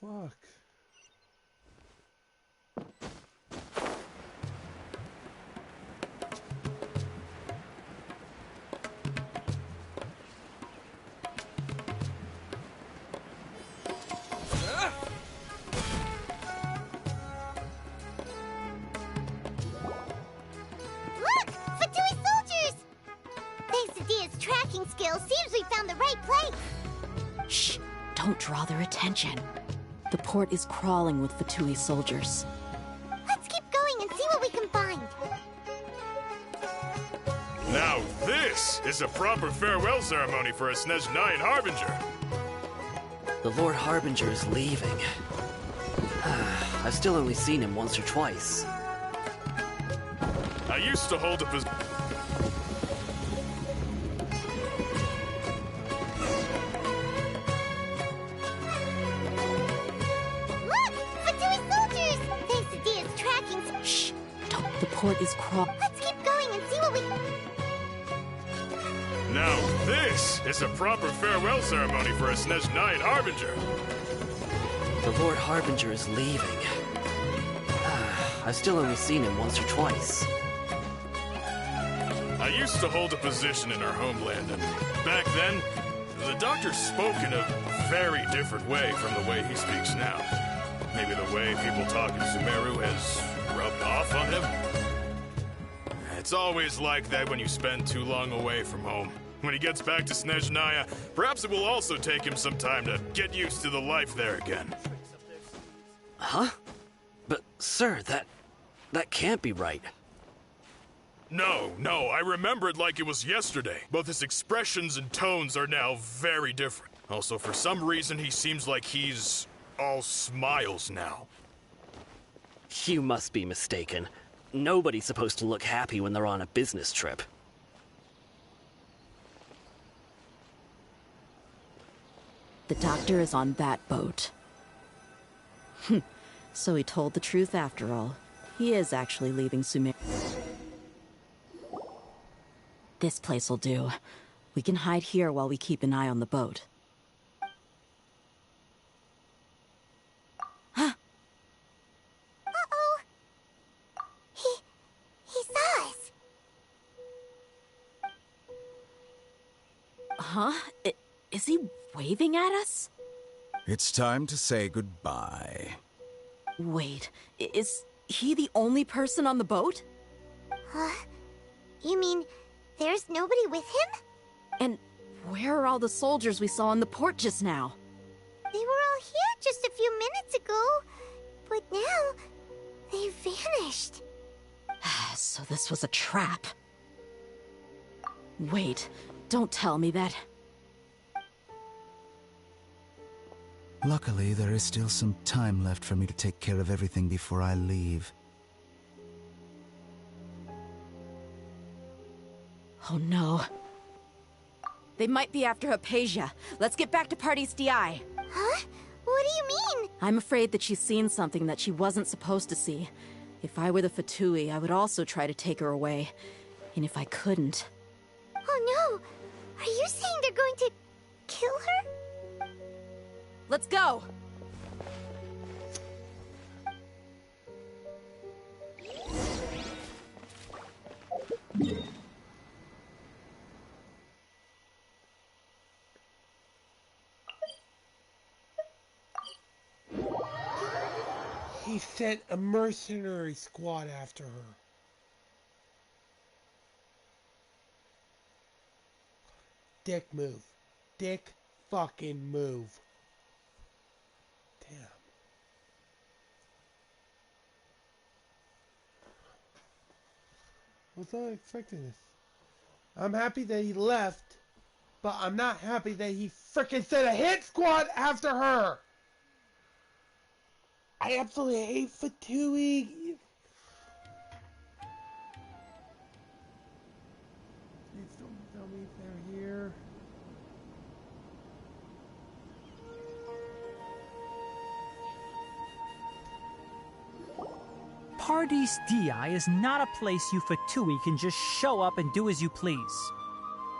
fuck? Seems we found the right place. Shh! Don't draw their attention. The port is crawling with Fatui soldiers. Let's keep going and see what we can find. Now this is a proper farewell ceremony for a Snezhnayan Harbinger. The Lord Harbinger is leaving. I've still only seen him once or twice. I used to hold a position. Is Let's keep going and see what we... Now this is a proper farewell ceremony for a Snezhnayan Harbinger. The Lord Harbinger is leaving. I've still only seen him once or twice. I used to hold a position in our homeland, and back then, the doctor spoke in a very different way from the way he speaks now. Maybe the way people talk in Sumeru has rubbed off on him. It's always like that when you spend too long away from home. When he gets back to Snezhnaya, perhaps it will also take him some time to get used to the life there again. Huh? But, sir, that can't be right. No, I remember it like it was yesterday. Both his expressions and tones are now very different. Also, for some reason, he seems like he's all smiles now. You must be mistaken. Nobody's supposed to look happy when they're on a business trip. The doctor is on that boat. So he told the truth after all. He is actually leaving Sumeru. This place will do. We can hide here while we keep an eye on the boat. Huh? Is he waving at us? It's time to say goodbye. Wait, is he the only person on the boat? Huh? You mean there's nobody with him? And where are all the soldiers we saw in the port just now? They were all here just a few minutes ago, but now they've vanished. So this was a trap. Wait. Don't tell me that. Luckily, there is still some time left for me to take care of everything before I leave. Oh no. They might be after Haypasia. Let's get back to Party's DI. Huh? What do you mean? I'm afraid that she's seen something that she wasn't supposed to see. If I were the Fatui, I would also try to take her away. And if I couldn't... Oh no! Are you saying they're going to kill her? Let's go! He sent a mercenary squad after her. Dick move. Dick fucking move. Damn. Was not expecting this. I'm happy that he left, but I'm not happy that he frickin' sent a hit squad after her. I absolutely hate Fatui. Please don't tell me they're here. Party's DI is not a place you Fatui can just show up and do as you please.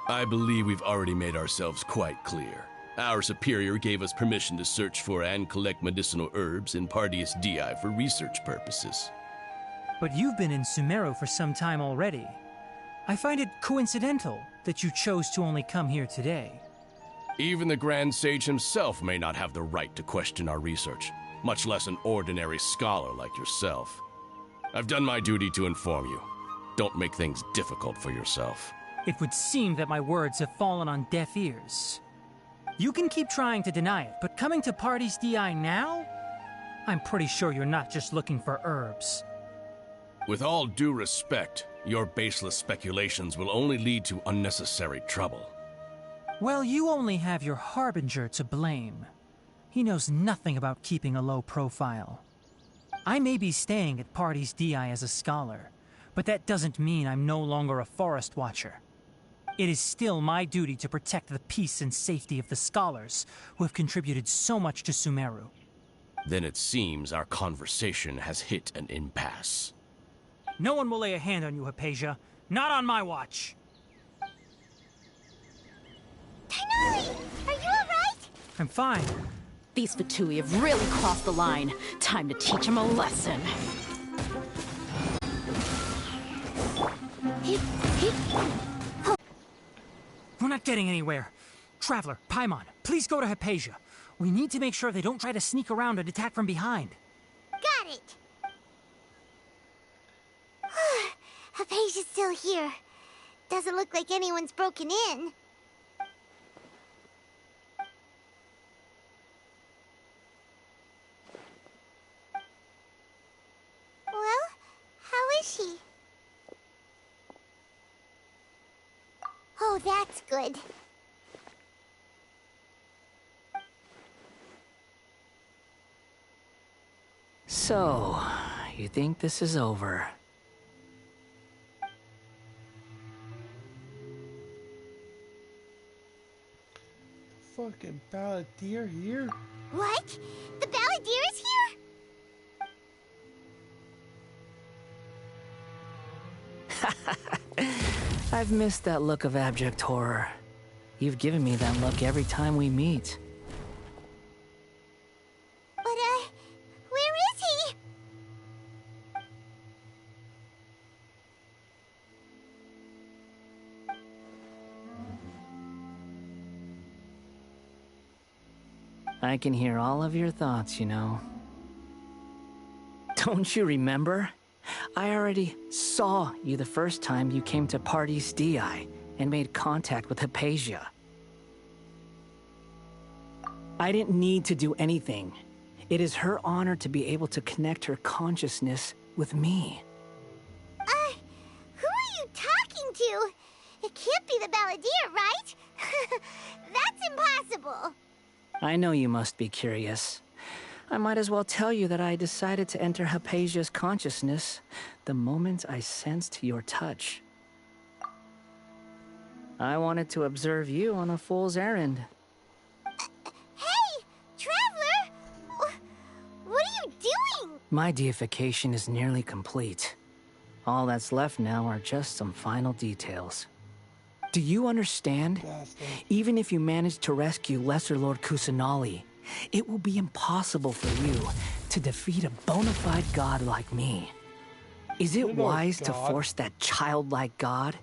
I believe we've already made ourselves quite clear. Our superior gave us permission to search for and collect medicinal herbs in Pardius Dehya for research purposes. But you've been in Sumeru for some time already. I find it coincidental that you chose to only come here today. Even the Grand Sage himself may not have the right to question our research, much less an ordinary scholar like yourself. I've done my duty to inform you. Don't make things difficult for yourself. It would seem that my words have fallen on deaf ears. You can keep trying to deny it, but coming to Pardius Dehya now? I'm pretty sure you're not just looking for herbs. With all due respect, your baseless speculations will only lead to unnecessary trouble. Well, you only have your Harbinger to blame. He knows nothing about keeping a low profile. I may be staying at Pardius Dehya as a scholar, but that doesn't mean I'm no longer a forest watcher. It is still my duty to protect the peace and safety of the scholars who have contributed so much to Sumeru. Then it seems our conversation has hit an impasse. No one will lay a hand on you, Haypasia. Not on my watch. Tighnari, are you alright? I'm fine. These Fatui have really crossed the line. Time to teach them a lesson. We're not getting anywhere. Traveler, Paimon, please go to Haypasia. We need to make sure they don't try to sneak around and attack from behind. Got it. Haypasia's still here. Doesn't look like anyone's broken in. Well, how is she? Oh, that's good. So, you think this is over? Fucking Balladeer here? What? The Balladeer is here? I've missed that look of abject horror. You've given me that look every time we meet. But, where is he? I can hear all of your thoughts, you know. Don't you remember? I already saw you the first time you came to Pardius Dehya and made contact with Haypasia. I didn't need to do anything. It is her honor to be able to connect her consciousness with me. Who are you talking to? It can't be the Balladeer, right? That's impossible. I know you must be curious. I might as well tell you that I decided to enter Haypasia's consciousness the moment I sensed your touch. I wanted to observe you on a fool's errand. Hey, Traveler! What are you doing? My deification is nearly complete. All that's left now are just some final details. Do you understand? Even if you manage to rescue Lesser Lord Kusanali, it will be impossible for you to defeat a bona fide god like me. Is it wise to force that childlike god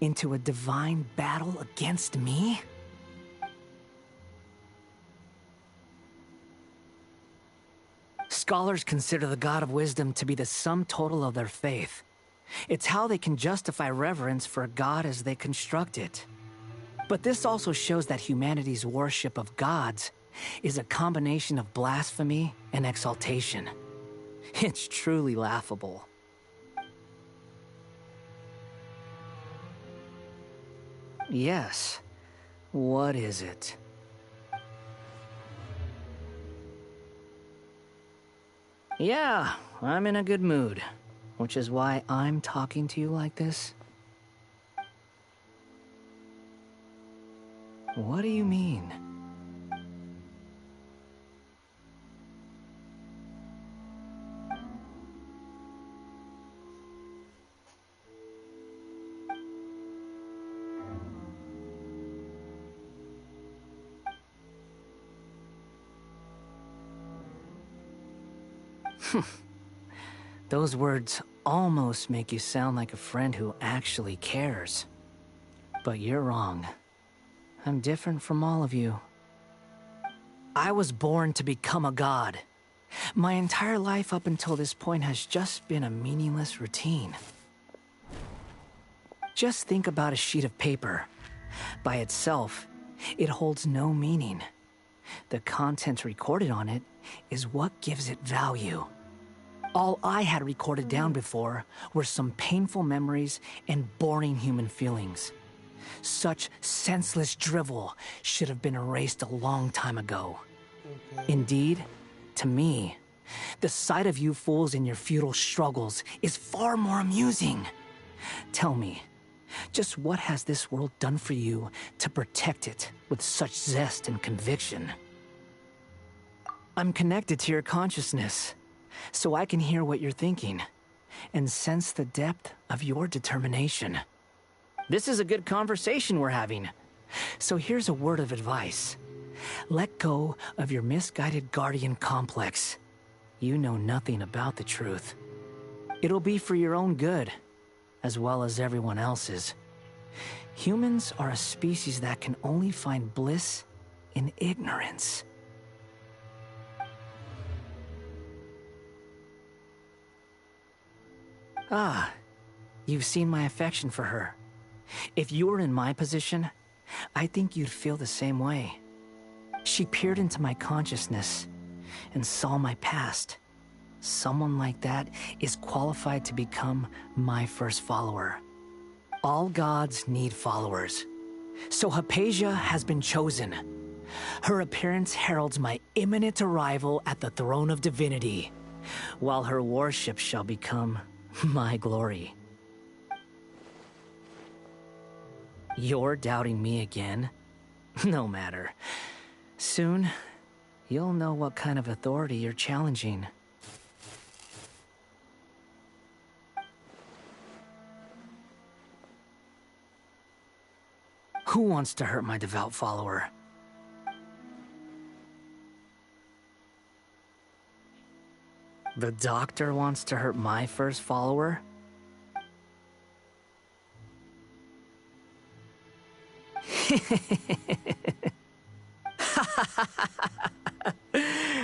into a divine battle against me? Scholars consider the god of wisdom to be the sum total of their faith. It's how they can justify reverence for a god as they construct it. But this also shows that humanity's worship of gods is a combination of blasphemy and exaltation. It's truly laughable. Yes. What is it? Yeah, I'm in a good mood, which is why I'm talking to you like this. What do you mean? Those words almost make you sound like a friend who actually cares. But you're wrong. I'm different from all of you. I was born to become a god. My entire life up until this point has just been a meaningless routine. Just think about a sheet of paper. By itself, it holds no meaning. The content recorded on it is what gives it value. All I had recorded down before were some painful memories and boring human feelings. Such senseless drivel should have been erased a long time ago. Indeed, to me, the sight of you fools in your futile struggles is far more amusing. Tell me, just what has this world done for you to protect it with such zest and conviction? I'm connected to your consciousness, so I can hear what you're thinking, and sense the depth of your determination. This is a good conversation we're having, so here's a word of advice. Let go of your misguided guardian complex. You know nothing about the truth. It'll be for your own good, as well as everyone else's. Humans are a species that can only find bliss in ignorance. Ah, you've seen my affection for her. If you were in my position, I think you'd feel the same way. She peered into my consciousness and saw my past. Someone like that is qualified to become my first follower. All gods need followers. So Haypasia has been chosen. Her appearance heralds my imminent arrival at the throne of divinity, while her worship shall become my glory. You're doubting me again? No matter. Soon, you'll know what kind of authority you're challenging. Who wants to hurt my devout follower? The doctor wants to hurt my first follower?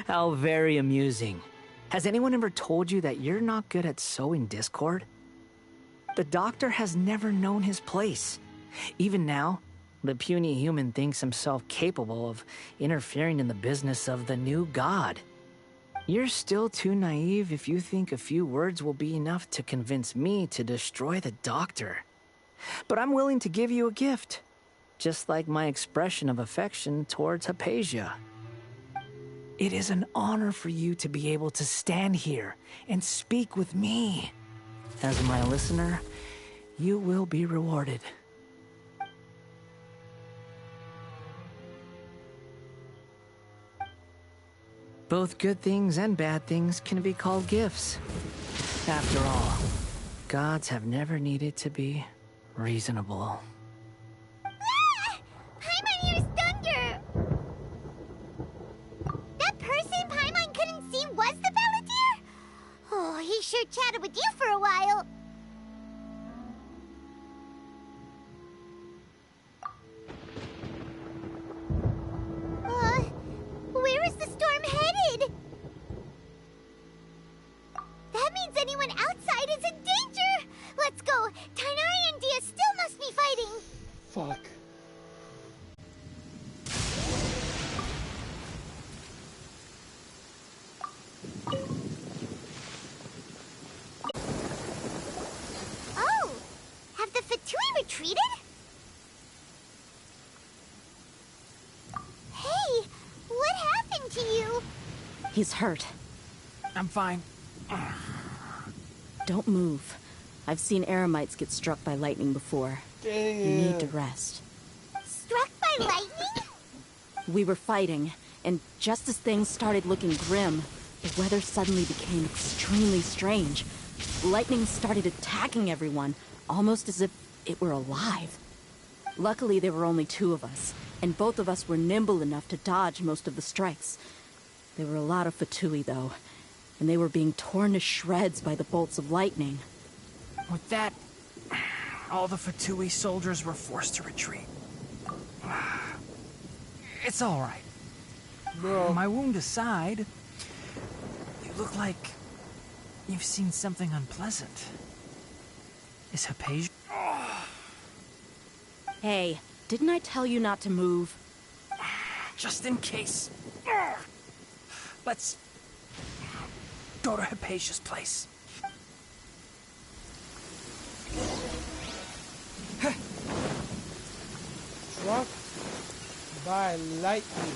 How very amusing. Has anyone ever told you that you're not good at sowing discord? The doctor has never known his place. Even now, the puny human thinks himself capable of interfering in the business of the new god. You're still too naive if you think a few words will be enough to convince me to destroy the doctor. But I'm willing to give you a gift, just like my expression of affection towards Haypasia. It is an honor for you to be able to stand here and speak with me. As my listener, you will be rewarded. Both good things and bad things can be called gifts. After all, gods have never needed to be reasonable. Ah! Paimon hears thunder! That person Paimon couldn't see was the Balladeer? Oh, he sure chatted with you for a while. Where is the storm headed? That means anyone outside is in danger! Let's go! Tighnari and Dehya still must be fighting! Fuck. Oh! Have the Fatui retreated? Hey! What happened to you? He's hurt. I'm fine. Don't move. I've seen eremites get struck by lightning before. Damn. You need to rest. Struck by lightning? We were fighting, and just as things started looking grim, the weather suddenly became extremely strange. Lightning started attacking everyone, almost as if it were alive. Luckily, there were only two of us, and both of us were nimble enough to dodge most of the strikes. There were a lot of Fatui, though, and they were being torn to shreds by the bolts of lightning. With that, all the Fatui soldiers were forced to retreat. It's all right. Bro. My wound aside, you look like you've seen something unpleasant. Is Haypasia? Hey, didn't I tell you not to move? Just in case. Let's go to Haypasia's place. Struck by lightning.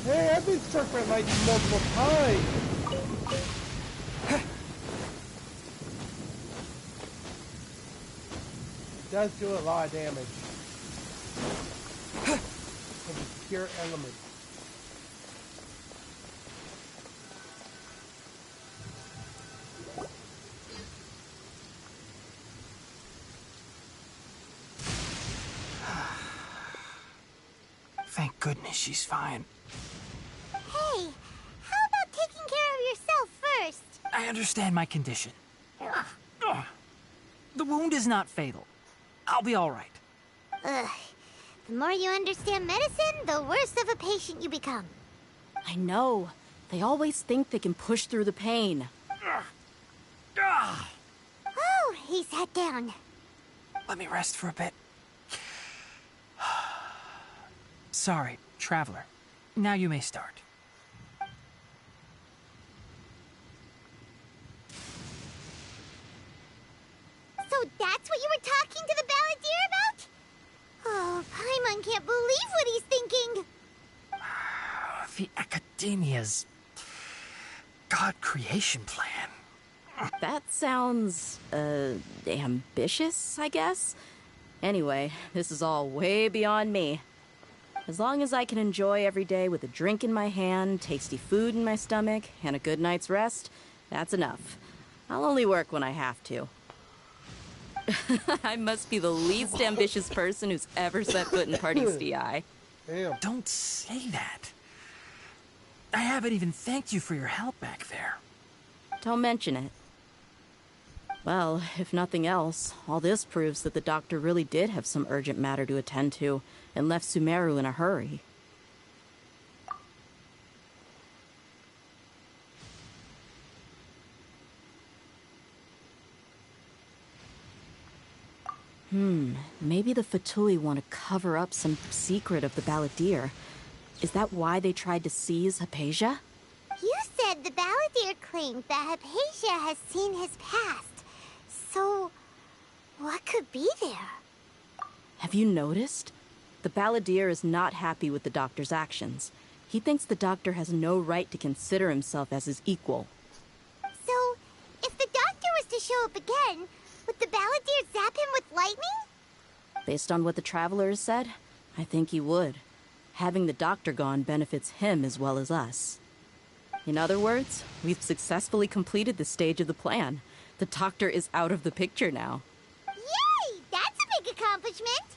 Hey, I've been struck by lightning multiple times. It does do a lot of damage. Of the pure element. Thank goodness she's fine. Hey, how about taking care of yourself first? I understand my condition. The wound is not fatal. I'll be all right. Ugh. The more you understand medicine, the worse of a patient you become. I know. They always think they can push through the pain. Oh, he sat down. Let me rest for a bit. Sorry, traveler. Now you may start. So that's what you were talking to the Balladeer about? Oh, Paimon can't believe what he's thinking. The Academia's God creation plan. That sounds, ambitious, I guess? Anyway, this is all way beyond me. As long as I can enjoy every day with a drink in my hand, tasty food in my stomach, and a good night's rest, that's enough. I'll only work when I have to. I must be the least ambitious person who's ever set foot in Party's DI. Damn. Don't say that. I haven't even thanked you for your help back there. Don't mention it. Well, if nothing else, all this proves that the doctor really did have some urgent matter to attend to, and left Sumeru in a hurry. Maybe the Fatui want to cover up some secret of the Balladeer. Is that why they tried to seize Haypasia? You said the Balladeer claimed that Haypasia has seen his past. So, what could be there? Have you noticed? The Balladeer is not happy with the doctor's actions. He thinks the doctor has no right to consider himself as his equal. So, if the doctor was to show up again, would the Balladeer zap him with lightning? Based on what the Traveler has said, I think he would. Having the doctor gone benefits him as well as us. In other words, we've successfully completed this stage of the plan. The doctor is out of the picture now. Yay! That's a big accomplishment!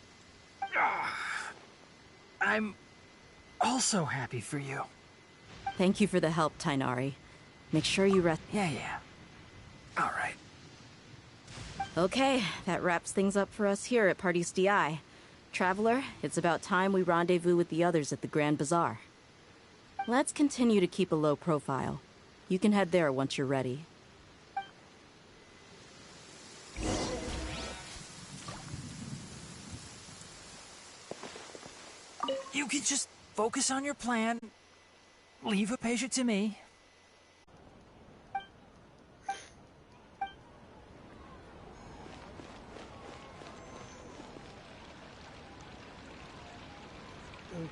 I'm also happy for you. Thank you for the help, Tighnari. Make sure you rest. Yeah. All right. Okay, that wraps things up for us here at Party's DI. Traveler, it's about time we rendezvous with the others at the Grand Bazaar. Let's continue to keep a low profile. You can head there once you're ready. You can just focus on your plan. Leave Haypasia to me.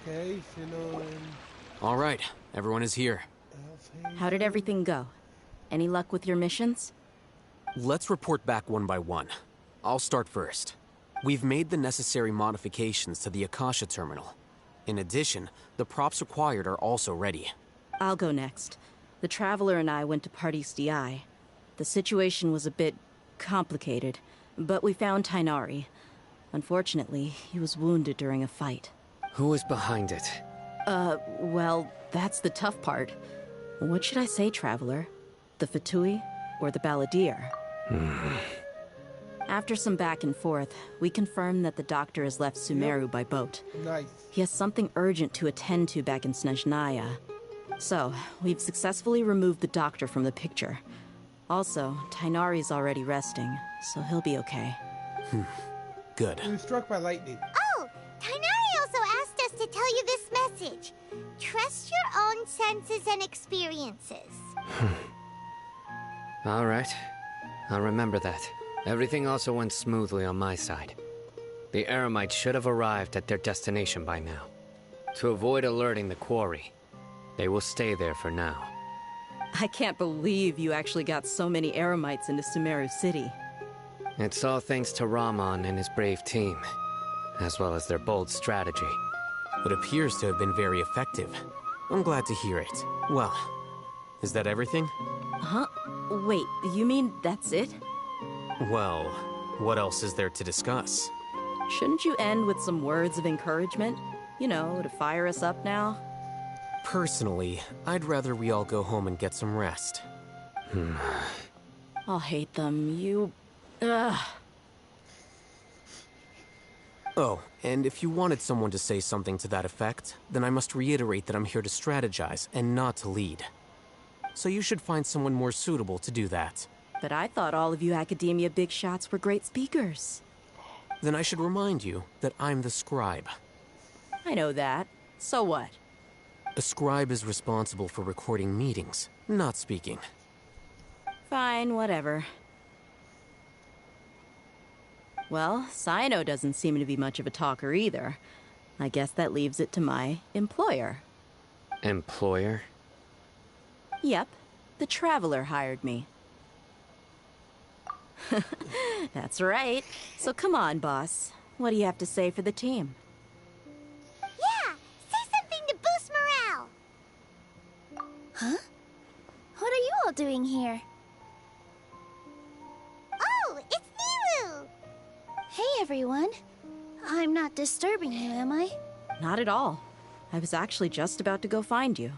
Okay, Cyno and All right, everyone is here. Alhaitham. How did everything go? Any luck with your missions? Let's report back one by one. I'll start first. We've made the necessary modifications to the Akasha terminal. In addition, the props required are also ready. I'll go next. The Traveler and I went to Party's DI. The situation was a bit complicated, but we found Tighnari. Unfortunately, he was wounded during a fight. Who was behind it? Well, that's the tough part. What should I say, Traveler? The Fatui or the Balladeer? After some back and forth, we confirmed that the doctor has left Sumeru by boat. Nice. He has something urgent to attend to back in Snezhnaya. So, we've successfully removed the doctor from the picture. Also, Tighnari's already resting, so he'll be okay. Good. He was struck by lightning. Oh, Tighnari also asked us to tell you this message. Trust your own senses and experiences. All right. I'll remember that. Everything also went smoothly on my side. The Eremites should have arrived at their destination by now. To avoid alerting the quarry, they will stay there for now. I can't believe you actually got so many Eremites into Sumeru City. It's all thanks to Rahman and his brave team, as well as their bold strategy. It appears to have been very effective. I'm glad to hear it. Well, is that everything? Huh? Wait, you mean that's it? Well, what else is there to discuss? Shouldn't you end with some words of encouragement? You know, to fire us up now? Personally, I'd rather we all go home and get some rest. Alhaitham, you... Ugh. Oh, and if you wanted someone to say something to that effect, then I must reiterate that I'm here to strategize and not to lead. So you should find someone more suitable to do that. But I thought all of you Academia big shots were great speakers. Then I should remind you that I'm the scribe. I know that. So what? A scribe is responsible for recording meetings, not speaking. Fine, whatever. Well, Cyno doesn't seem to be much of a talker either. I guess that leaves it to my employer. Employer? Yep. The Traveler hired me. That's right. So come on, boss. What do you have to say for the team? Yeah, say something to boost morale. Huh? What are you all doing here? Oh, it's Nilou! Hey, everyone. I'm not disturbing you, am I? Not at all. I was actually just about to go find you.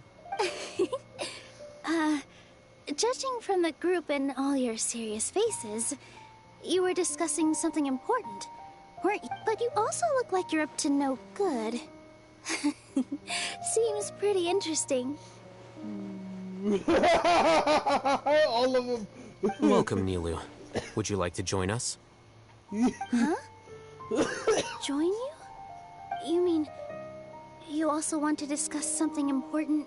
Judging from the group and all your serious faces, you were discussing something important, weren't you? But you also look like you're up to no good. Seems pretty interesting. All of them. Welcome, Nilou. Would you like to join us? Huh? Join you? You mean, you also want to discuss something important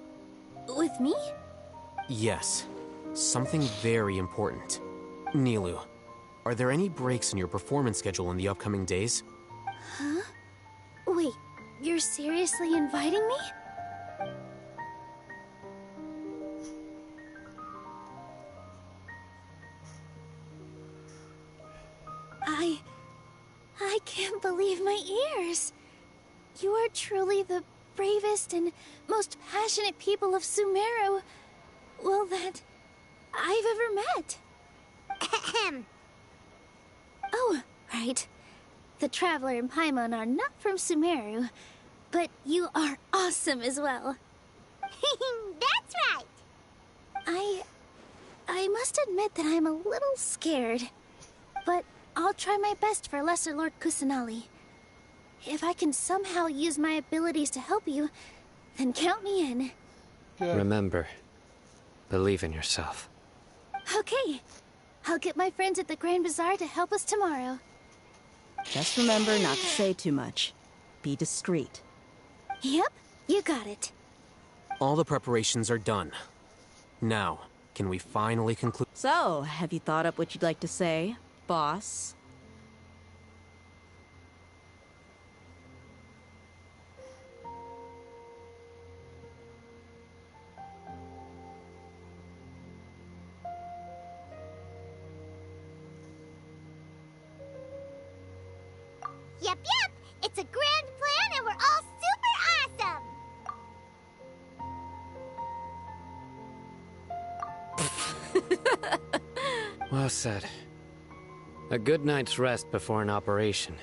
with me? Yes. Something very important. Nilou, are there any breaks in your performance schedule in the upcoming days? Huh? Wait, you're seriously inviting me? I can't believe my ears. You are truly the bravest and most passionate people of Sumeru, well, that I've ever met. Ahem. Oh, right. The Traveler and Paimon are not from Sumeru, but you are awesome as well. That's right. I must admit that I'm a little scared, but I'll try my best for Lesser Lord Kusanali. If I can somehow use my abilities to help you, then count me in. Good. Remember, believe in yourself. Okay. I'll get my friends at the Grand Bazaar to help us tomorrow. Just remember not to say too much. Be discreet. Yep, you got it. All the preparations are done. Now, can we finally conclude? So, have you thought up what you'd like to say, boss? Yep, it's a grand plan and we're all super awesome! Well said. A good night's rest before an operation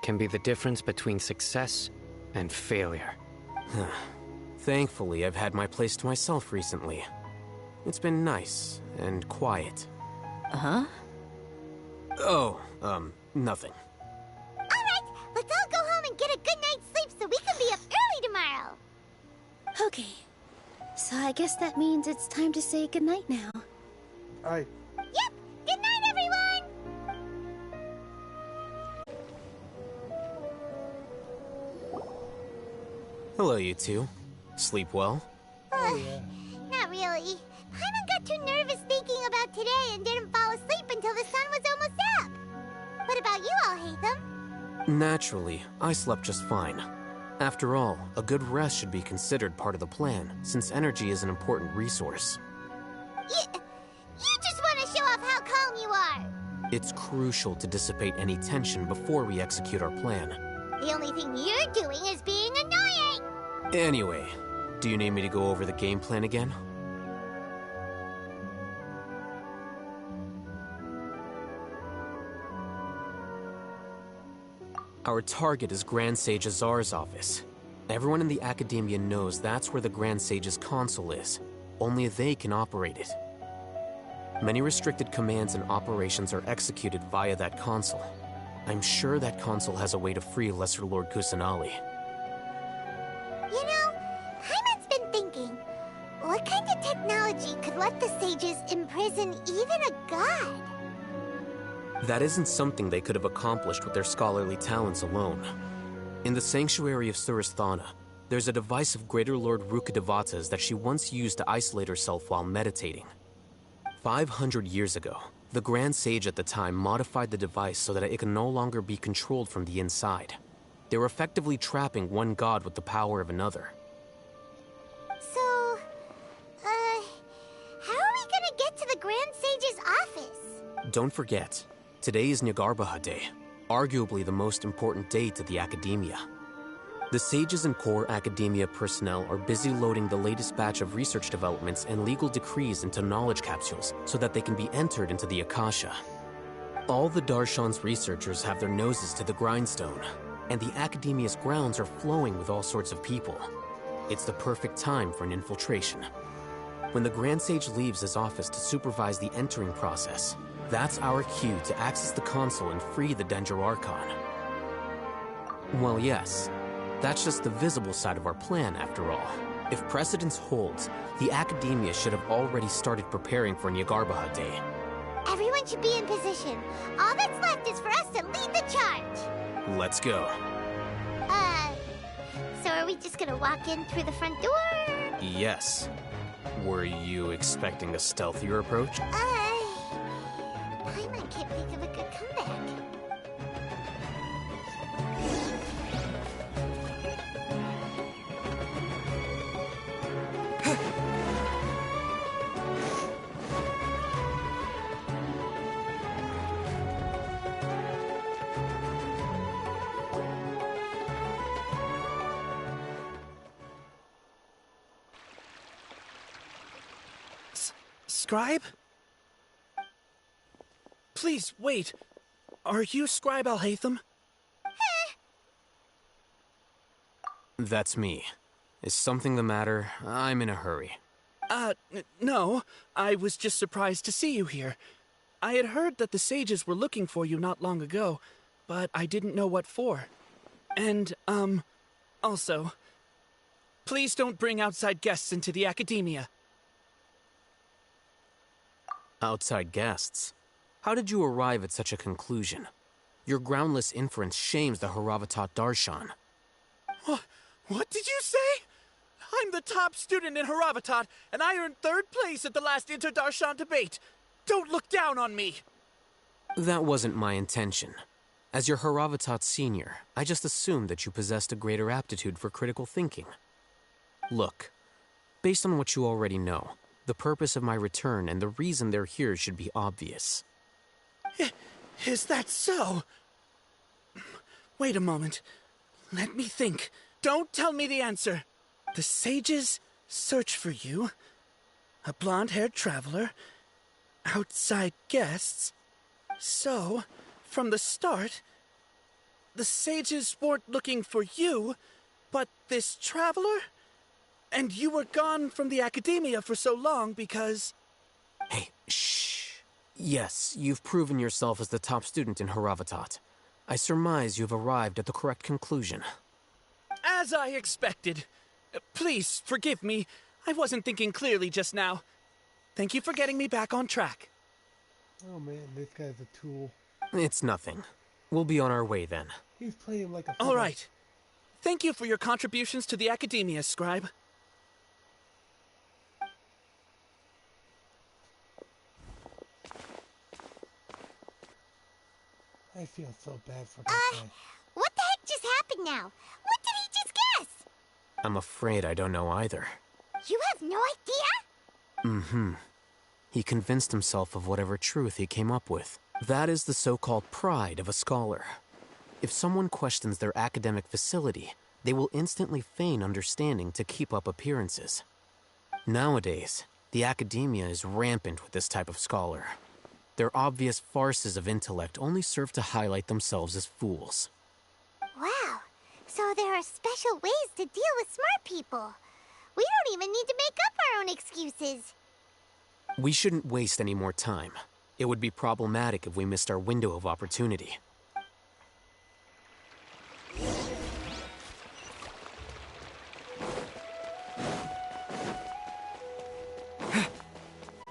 can be the difference between success and failure. Thankfully, I've had my place to myself recently. It's been nice and quiet. Huh? Oh, nothing. Alright, let's all go home and get a good night's sleep so we can be up early tomorrow. Okay. So I guess that means it's time to say goodnight now. Alright. Yep, good night, everyone! Hello, you two. Sleep well? Not really. Paimon got too nervous thinking about today and didn't fall asleep until the sun was almost up. What about you, Alhaitham? Naturally, I slept just fine. After all, a good rest should be considered part of the plan, since energy is an important resource. You just want to show off how calm you are. It's crucial to dissipate any tension before we execute our plan. The only thing you're doing is being annoying. Anyway, do you need me to go over the game plan again? Our target is Grand Sage Azar's office. Everyone in the Academia knows that's where the Grand Sage's console is. Only they can operate it. Many restricted commands and operations are executed via that console. I'm sure that console has a way to free Lesser Lord Kusanali. You know, Paimon's been thinking, what kind of technology could let the sages imprison even a god? That isn't something they could have accomplished with their scholarly talents alone. In the sanctuary of Surasthana, there's a device of Greater Lord Rukkhadevata's that she once used to isolate herself while meditating. 500 years ago, the Grand Sage at the time modified the device so that it could no longer be controlled from the inside. They were effectively trapping one god with the power of another. So, how are we gonna get to the Grand Sage's office? Don't forget, today is Nyargarbaha Day, arguably the most important day to the Academia. The sages and core Academia personnel are busy loading the latest batch of research developments and legal decrees into knowledge capsules so that they can be entered into the Akasha. All the Darshan's researchers have their noses to the grindstone, and the Academia's grounds are flowing with all sorts of people. It's the perfect time for an infiltration. When the Grand Sage leaves his office to supervise the entering process, that's our cue to access the console and free the Dendro Archon. Well, yes, that's just the visible side of our plan, after all. If precedence holds, the Academia should have already started preparing for Nyargarbaha Day. Everyone should be in position. All that's left is for us to lead the charge. Let's go. So are we just gonna walk in through the front door? Yes. Were you expecting a stealthier approach? Paimon can't think of a good comeback. Scribe? Please, wait. Are you Scribe Alhaitham? That's me. Is something the matter? I'm in a hurry. No. I was just surprised to see you here. I had heard that the sages were looking for you not long ago, but I didn't know what for. And, also, please don't bring outside guests into the Academia. Outside guests? How did you arrive at such a conclusion? Your groundless inference shames the Haravatat Darshan. What did you say? I'm the top student in Haravatat, and I earned 3rd place at the last Inter-Darshan debate. Don't look down on me! That wasn't my intention. As your Haravatat senior, I just assumed that you possessed a greater aptitude for critical thinking. Look, based on what you already know, the purpose of my return and the reason they're here should be obvious. Is that so? Wait a moment. Let me think. Don't tell me the answer. The sages search for you. A blonde-haired traveler. Outside guests. So, from the start, the sages weren't looking for you, but this traveler? And you were gone from the academia for so long because... Hey, shh. Yes, you've proven yourself as the top student in Haravatat. I surmise you've arrived at the correct conclusion. As I expected. Please, forgive me. I wasn't thinking clearly just now. Thank you for getting me back on track. Oh man, this guy's a tool. It's nothing. We'll be on our way then. He's playing like a... All right. Thank you for your contributions to the academia, Scribe. I feel so bad for that guy. What the heck just happened now? What did he just guess? I'm afraid I don't know either. You have no idea? Mm-hmm. He convinced himself of whatever truth he came up with. That is the so-called pride of a scholar. If someone questions their academic facility, they will instantly feign understanding to keep up appearances. Nowadays, the academia is rampant with this type of scholar. Their obvious farces of intellect only serve to highlight themselves as fools. Wow. So there are special ways to deal with smart people. We don't even need to make up our own excuses. We shouldn't waste any more time. It would be problematic if we missed our window of opportunity.